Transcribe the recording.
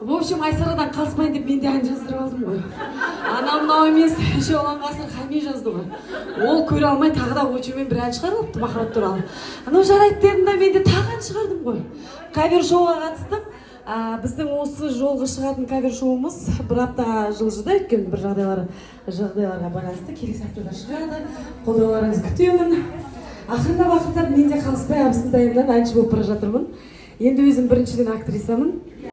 В общем, Айсарадан қалыспайын деп мен де ән жаздырып алдым ғой. Анау мынау емес, еще olan ғасыр Хами жазды ғой. Ол көре алмай тағы да очумен бір ән шығарыпты махаббат туралы. Анау жарайды дедім да мен де тағы ән шығардым ғой. Кавер шоуға қатыстым. Біздің осы жолғы шығатын кавер шоуымыз бір аптаға жылжыды, өйткені бір жағдайларға байланысты келесі аптада шығады. Қолдауларыңызды күтемін. Ақырында уақыттар мен де қалыспай абысындайымнан әнші болып бара жатырмын. Енді өзім біріншіден актрисамын.